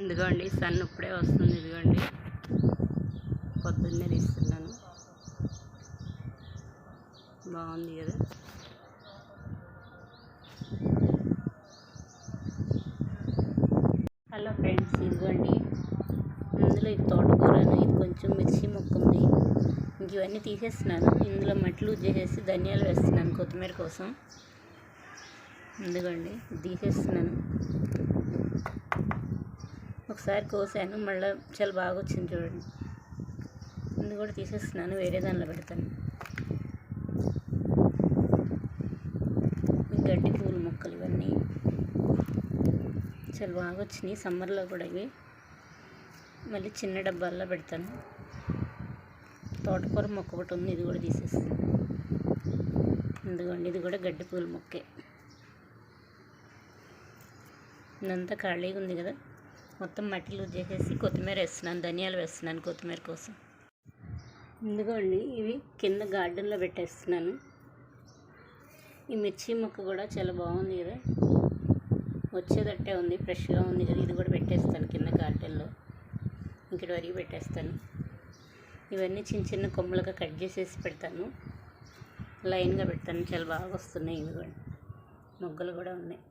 ఇదిగోండి సన్ ఇప్పుడే వస్తుంది. ఇదిగోండి పొద్దున్నే తీస్తున్నాను. బాగుంది కదా. హలో ఫ్రెండ్స్, ఇదిగోండి ఇందులో ఇది తోటకూర, ఇది కొంచెం మిర్చి మొక్క ఉంది. ఇంక ఇవన్నీ తీసేస్తున్నాను. ఇందులో మట్లు చేసేసి ధనియాలు వేస్తున్నాను కొత్తిమీర కోసం. ఇదిగోండి తీసేస్తున్నాను. ఒకసారి కోసాను, మళ్ళీ చాలా బాగా వచ్చింది చూడండి. ఇది కూడా తీసేస్తున్నాను, వేరే దానిలో పెడతాను. గడ్డి పూల మొక్కలు ఇవన్నీ చాలా బాగా వచ్చినాయి. సమ్మర్లో కూడా ఇవి మళ్ళీ చిన్న డబ్బాల్లో పెడతాను. తోటకూర మొక్క ఒకటి ఉంది, ఇది కూడా తీసేస్తాను. ఇదిగోండి ఇది కూడా గడ్డి పూల మొక్కే. ఇదంతా ఖాళీగా ఉంది కదా, మొత్తం మట్టి లూజ్ చేసేసి కొత్తిమీర వేస్తున్నాను, ధనియాలు వేస్తున్నాను కొత్తిమీర కోసం. ఇదిగోండి ఇవి కింద గార్డెన్లో పెట్టేస్తున్నాను. ఈ మిర్చి మొక్క కూడా చాలా బాగుంది కదా, వచ్చేదట్టే ఉంది, ఫ్రెష్గా ఉంది కదా. ఇది కూడా పెట్టేస్తాను కింద గార్డెన్లో, ఇక్కడ వరకు పెట్టేస్తాను. ఇవన్నీ చిన్న చిన్న కొమ్మలుగా కట్ చేసేసి పెడతాను, లైన్గా పెడతాను. చాలా బాగా వస్తున్నాయి. ఇవి కూడా మొగ్గలు కూడా ఉన్నాయి.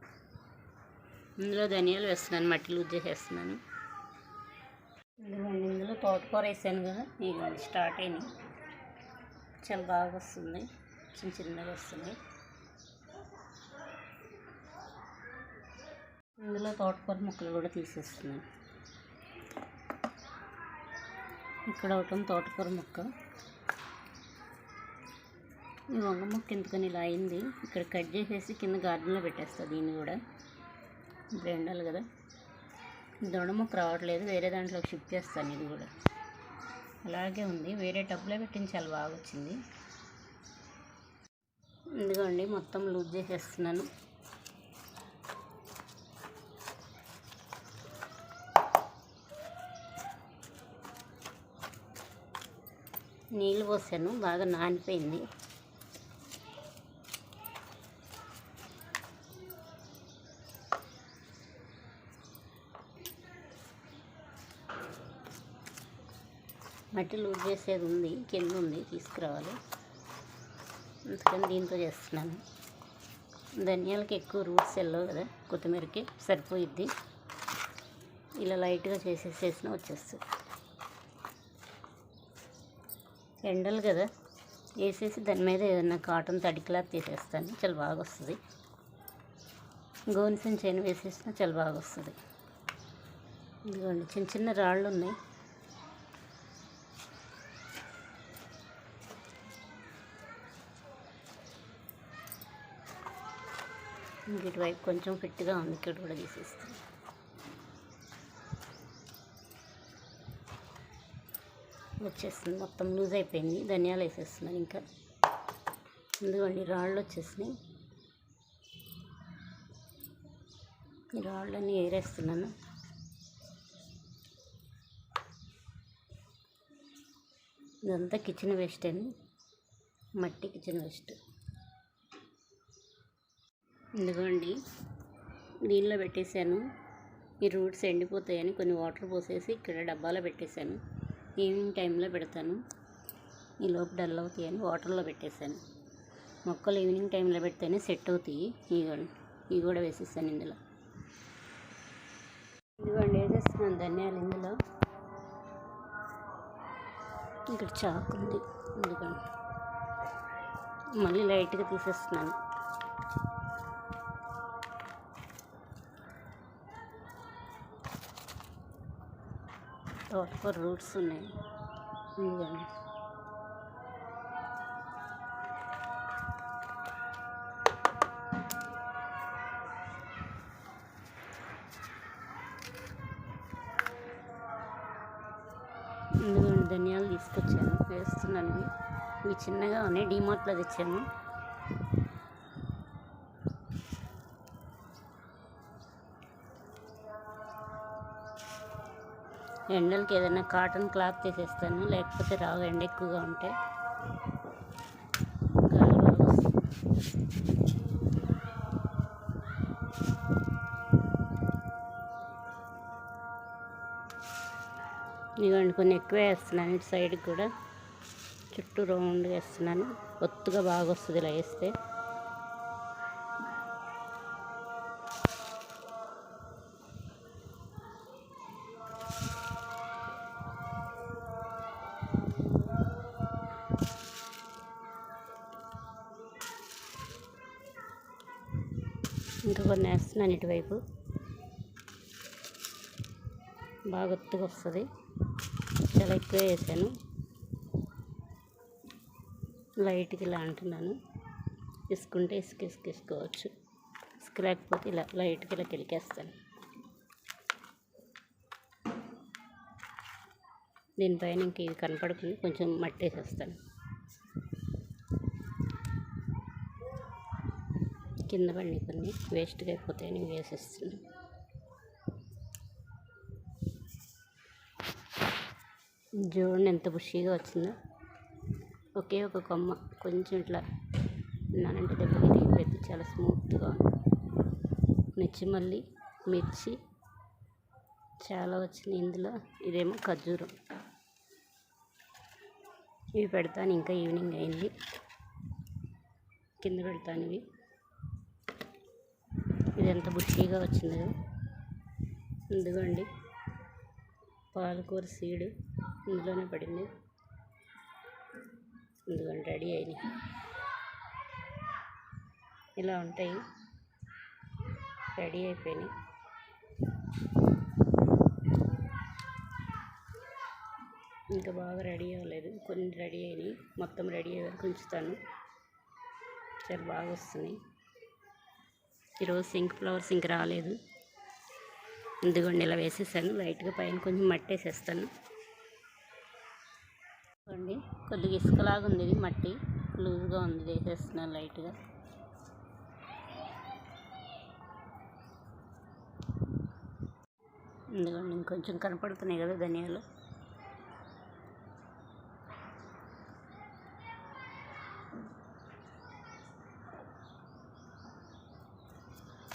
ఇందులో ధనియాలు వేస్తున్నాను, మట్టి లూజ్ చేసేస్తున్నాను. ఇదిగోండి ఇందులో తోటకూర వేసాను కదా, ఇదిగోండి స్టార్ట్ అయినాయి. చాలా బాగా వస్తుంది, చిన్న చిన్నగా వస్తున్నాయి. ఇందులో తోటకూర ముక్కలు కూడా తీసేస్తున్నాను. ఇక్కడ ఒకటి తోటకూర ముక్క, ఈ వంగ ముక్క ఎందుకని ఇలా అయింది. ఇక్కడ కట్ చేసేసి కింద గార్డెన్లో పెట్టేస్తుంది. దీన్ని కూడా ఇప్పుడు ఎండాలి కదా, దొండ ముక్క రావట్లేదు, వేరే దాంట్లోకి షిఫ్ట్ చేస్తాను. ఇది కూడా అలాగే ఉంది, వేరే టబ్లో పెట్టింది, చాలా బాగా వచ్చింది. ఇదిగోండి మొత్తం లూజ్ చేసేస్తున్నాను. నీళ్ళు పోసాను, బాగా నానిపోయింది. మట్టి లూజ్ చేసేది ఉంది, కింద ఉంది, తీసుకురావాలి. అందుకని దీంతో చేస్తున్నాను. ధనియాలకి ఎక్కువ రూట్స్ వెళ్ళవు కదా, కొత్తిమీరకి సరిపోయిద్ది. ఇలా లైట్గా చేసేసేసినా వచ్చేస్తుంది. ఎండలు కదా, వేసేసి దాని మీద ఏదైనా కాటన్ తడి క్లాత్ తీసేస్తాను, చాలా బాగా వస్తుంది. గోనె సంచి అయినా వేసేసినా చాలా బాగా వస్తుంది. ఇదిగోండి చిన్న చిన్న రాళ్ళు ఉన్నాయి. ఇటువైపు కొంచెం ఫిట్గా ఉంది, ఇక్కడ కూడా తీసేస్తాను. వచ్చేస్తుంది, మొత్తం లూజ్ అయిపోయింది. ధనియాలు వేసేస్తున్నాను. ఇంకా ఎందుకండి రాళ్ళు వచ్చేసినాయి, ఈ రాళ్ళన్నీ ఏరేస్తున్నాను. ఇదంతా కిచెన్ వేస్ట్ అండి, మట్టి కిచెన్ వేస్ట్. ఇదిగోండి దీనిలో పెట్టేశాను. ఈ రూట్స్ ఎండిపోతాయని కొన్ని వాటర్ పోసేసి ఇక్కడ డబ్బాలో పెట్టేశాను. ఈవినింగ్ టైంలో పెడతాను, ఈ లోపు డల్ అవుతాయని వాటర్లో పెట్టేశాను. మొక్కలు ఈవినింగ్ టైంలో పెడితేనే సెట్ అవుతాయి. ఇవి కూడా వేసేస్తాను ఇందులో. ఇదిగోండి వేసేస్తున్నాను ధనియాలు ఇందులో. ఇక్కడ చాకు ఉంది, ఇదిగోండి మళ్ళీ లైట్గా తీసేస్తున్నాను. తోటకూర రూట్స్ ఉన్నాయి. ఇదిగోండి ధనియాలు తీసుకొచ్చాను, వేస్తున్నాను. ఇవి చిన్నగా ఉన్నాయి, డీమార్ట్లో తెచ్చాను. ఎండలకి ఏదైనా కాటన్ క్లాత్ తీసేస్తాను, లేకపోతే రావు, ఎండ ఎక్కువగా ఉంటే. ఇదిగోండి కొన్ని ఎక్కువ వేస్తున్నాను, ఇటు సైడ్కి కూడా చుట్టూ రౌండ్గా వేస్తున్నాను. ఒత్తుగా బాగా వస్తుంది ఇలా వేస్తే. ఇంకా కొన్ని వేస్తున్నాను ఇటువైపు, బాగా ఒత్తుగా వస్తుంది. చాలా ఎక్కువ వేసాను, లైట్గా ఇలా అంటున్నాను. ఇసుకుంటే ఇసుకోవచ్చు, ఇసుక లేకపోతే ఇలా లైట్గా ఇలా కిలికేస్తాను. దీనిపైన ఇంక ఇవి కనపడకుండా కొంచెం మట్టి వేసేస్తాను. కింద పడి కొన్ని వేస్ట్గా అయిపోతాయని వేసేస్తున్నాను. చూడండి ఎంత బుషీగా వచ్చిందో. ఒకే ఒక కొమ్మ కొంచెం ఇట్లా నానంటే దెబ్బకి తీగిపోయింది, చాలా స్మూత్గా ఉంది. మళ్ళీ మిర్చి చాలా వచ్చినాయి ఇందులో. ఇదేమో ఖర్జూరం. ఇవి పెడతాను, ఇంకా ఈవినింగ్ అయింది, కింద పెడతాను ఇవి. ఇది ఎంత బుషీగా వచ్చిందో. ఇదిగోండి పాలకూర సీడ్ ఇందులోనే పడింది. ఇదిగోండి రెడీ అయినాయి, ఇలా ఉంటాయి, రెడీ అయిపోయినాయి. ఇంకా బాగా రెడీ అవ్వలేదు, కొన్ని రెడీ అయినాయి. మొత్తం రెడీ అయ్యే వరకు ఉంచుతాను, చాలా బాగా వస్తున్నాయి. ఈరోజు సింక్ ఫ్లవర్స్ ఇంక రాలేదు. ఇదిగోండి ఇలా వేసేసాను, లైట్గా పైన కొంచెం మట్టి వేసేస్తాను. ఇదిగోండి కొద్దిగా ఇసుకలాగా ఉంది, ఇది మట్టి లూజ్గా ఉంది, వేసేస్తున్నాను లైట్గా. ఇదిగోండి ఇంకొంచెం కనపడుతున్నాయి కదా ధనియాలు.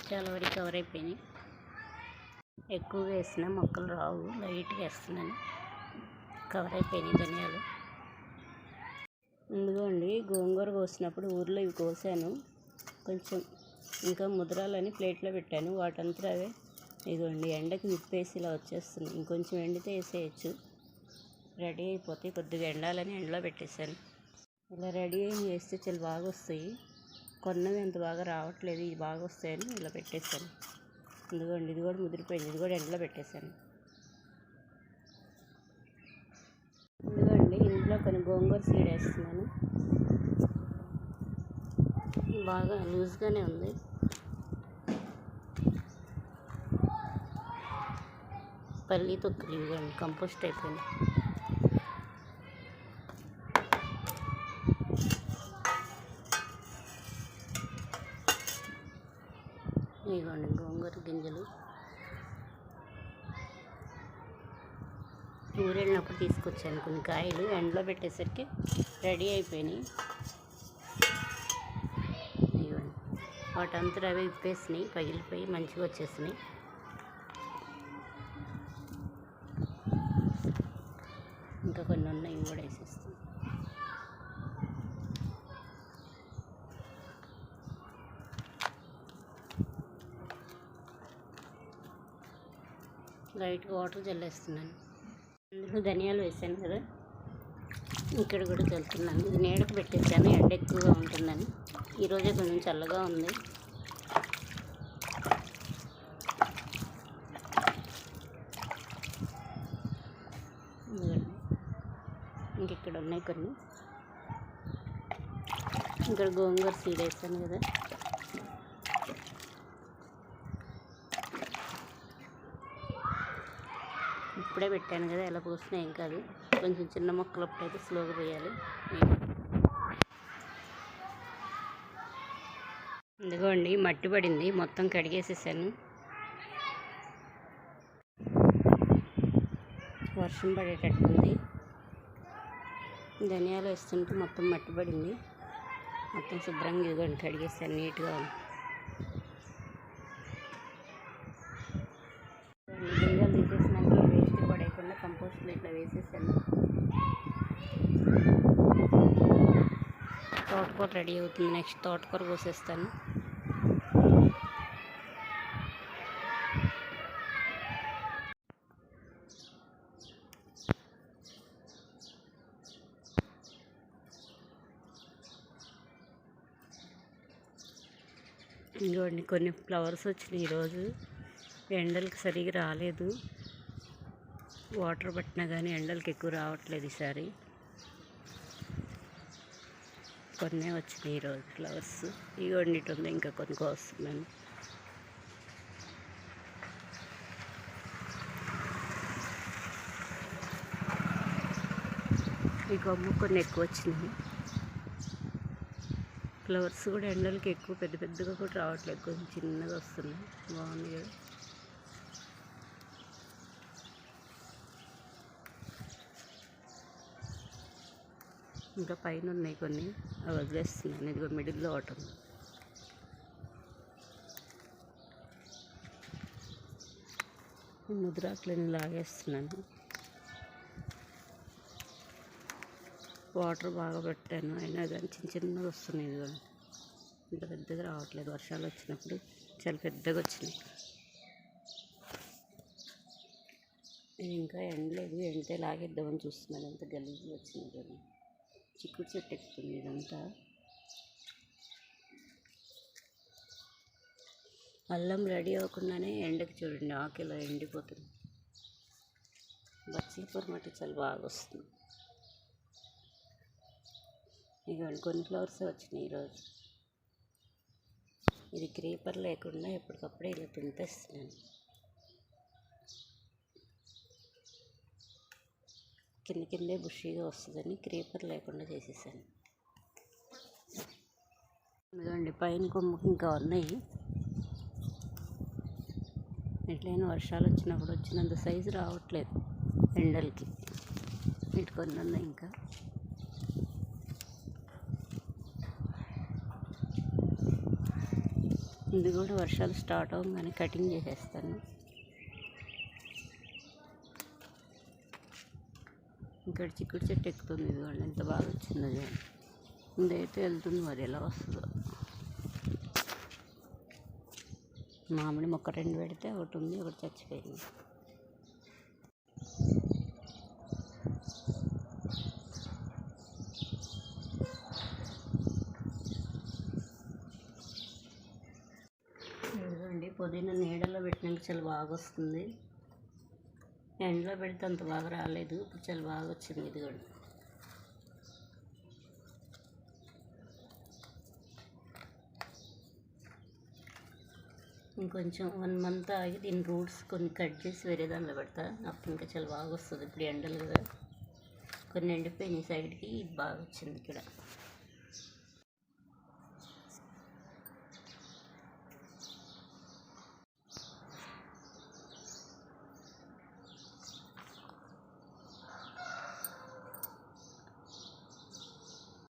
చాలా వరకు కవర్ అయిపోయినాయి. ఎక్కువగా వేసిన మొక్కలు రావు, లైట్గా వేస్తున్నాను, కవర్ అయిపోయినాయి ధనియాలు. ఇదిగోండి గోంగూర కోసినప్పుడు ఊర్లో ఇవి కోసాను, కొంచెం ఇంకా ముద్రాలని ప్లేట్లో పెట్టాను, వాటంతా అవే ఇదిగోండి ఎండకి విప్పేసి ఇలా వచ్చేస్తుంది. ఇంకొంచెం ఎండితే వేసేయచ్చు, రెడీ అయిపోతాయి. కొద్దిగా ఎండాలని ఎండలో పెట్టేశాను. ఇలా రెడీ అయ్యి వేస్తే చాలా బాగా వస్తాయి. కొన్నవి అంత బాగా రావట్లేదు, ఇవి బాగా వస్తాయని ఇలా పెట్టేశాను. ఇదిగోండి ఇది కూడా ముదిరిపోయింది, ఇది కూడా ఎండలో పెట్టేశాను. ఇదిగోండి ఇందులో కొన్ని గోంగూర సీడ్ వేస్తున్నాను, బాగా లూజ్గానే ఉంది. పల్లి తొక్కులు ఇవ్వండి, కంపోస్ట్ అయిపోయింది. ఇవ్వండి గోంగూర గింజలు ఊరెళ్ళినప్పుడు తీసుకొచ్చాను కొన్ని కాయలు, ఎండలో పెట్టేసరికి రెడీ అయిపోయినాయి. ఇవ్వండి వాటంతా అవి ఇప్పేసినాయి, పగిలిపోయి మంచిగా వచ్చేసినాయి. ఇంకా కొన్ని ఉన్నాయి, ఇవి కూడా వేసేస్తాను. లైట్గా వాటర్ చల్లేస్తున్నాను. అందులో ధనియాలు వేసాను కదా, ఇక్కడ కూడా చల్లుతున్నాను. ఇది నీడకు పెట్టేసాను, ఎండ ఎక్కువగా ఉంటుందని. ఈరోజే కొంచెం చల్లగా ఉంది. ఇంకెక్కడ ఉన్నాయి కొన్ని. ఇక్కడ గోంగూర సీడ్ వేసాను కదా, ఇప్పుడే పెట్టాను కదా, ఎలా పోసినా ఏం కాదు. కొంచెం చిన్న మొక్కలు అప్పుడైతే స్లోగా పోయాలి. ఇదిగోండి మట్టి పడింది, మొత్తం కడిగేసేసాను. వర్షం పడేటట్టుంది. ధనియాలు వేస్తుంటే మొత్తం మట్టి పడింది, మొత్తం శుభ్రంగా ఇదిగోండి కడిగేసాను, నీట్గా ఉంది. గింజలు తీసేసినాక వేస్ట్ పడేయకుండా కంపోస్ట్ ప్లేట్లో వేసేసాను. తోటకూర రెడీ అవుతుంది. నెక్స్ట్ తోటకూర కోసేస్తాను. ఇంకోండి కొన్ని ఫ్లవర్స్ వచ్చినాయి ఈరోజు. ఎండలకి సరిగా రాలేదు. వాటర్ పట్టినా కానీ ఎండలకి ఎక్కువ రావట్లేదు ఈసారి. కొన్ని వచ్చినాయి ఈరోజు ఫ్లవర్స్. ఇగోండి ఇటు ఉంది, ఇంకా కొన్ని కోస్తున్నాను. ఈ కొమ్మ కొన్ని ఎక్కువ వచ్చినాయి. ఫ్లవర్స్ కూడా ఎండలకి ఎక్కువ పెద్ద పెద్దగా కూడా రావట్లేదు, కొంచెం చిన్నగా వస్తున్నాయి. బాగుంది కదా. ఇంకా పైన ఉన్నాయి కొన్ని, అవి వదిలేస్తున్నాను. ఇదిగో మిడిల్లో ఒకటి ఉంది. ముద్రాకులని లాగేస్తున్నాను. వాటర్ బాగా పెట్టాను, అయినా కానీ చిన్న చిన్నగా వస్తున్నాయి. ఇది కూడా ఇంత పెద్దగా రావట్లేదు. వర్షాలు వచ్చినప్పుడు చాలా పెద్దగా వచ్చినాయి. ఇది ఇంకా ఎండలేదు, ఎండితే లాగేద్దామని చూస్తున్నాను. ఎంత గలీజ్గా వచ్చింది కదా. చిక్కుడు చెట్టు ఎక్కుతుంది ఇదంతా. అల్లం రెడీ అవ్వకుండానే ఎండకి చూడండి ఆకులో ఎండిపోతుంది. బచ్చీపూర మట్టి చాలా బాగా వస్తుంది. ఇదిగోండి కొన్ని ఫ్లవర్స్ వచ్చినాయి ఈరోజు. ఇది క్రీపర్ లేకుండా ఎప్పటికప్పుడే ఇలా తింపేస్తున్నాను. కిందే బుషీగా వస్తుందని క్రీపర్ లేకుండా చేసేసాను. ఇదిగోండి పైన కొమ్మకి ఇంకా ఉన్నాయి. ఎట్లయినా వర్షాలు వచ్చినప్పుడు వచ్చినంత సైజు రావట్లేదు ఎండలకి. ఇటు కొన్ని ఉన్నాయి ఇంకా. ఇది కూడా వర్షాలు స్టార్ట్ అవ్వగానే కటింగ్ చేసేస్తాను. ఇక్కడ చిక్కుడు చెట్టు ఎక్కుతుంది. ఇది వాళ్ళు ఎంత బాగా వచ్చిందో చూడండి. ఇదైతే వెళ్తుంది, మరి ఎలా వస్తుందో. మామిడి మొక్క 2 పెడితే ఒకటి ఉంది, ఒకటి చచ్చిపోయింది. ఇదిగోండి పుదీనా నీడలో పెట్టినాక చాలా బాగా వస్తుంది. ఎండలో పెడితే అంత బాగా రాలేదు, ఇప్పుడు చాలా బాగా వచ్చింది. ఇదిగోండి ఇంకొంచెం 1 మంత్ ఆగి దీని రూట్స్ కొన్ని కట్ చేసి వేరే దానిలో పెడతా. అప్పుడు ఇంకా చాలా బాగా వస్తుంది. ఇప్పుడు ఎండలు కదా, కొన్ని ఎండిపోయినాయి సైడ్కి, ఇది బాగా వచ్చింది ఇక్కడ.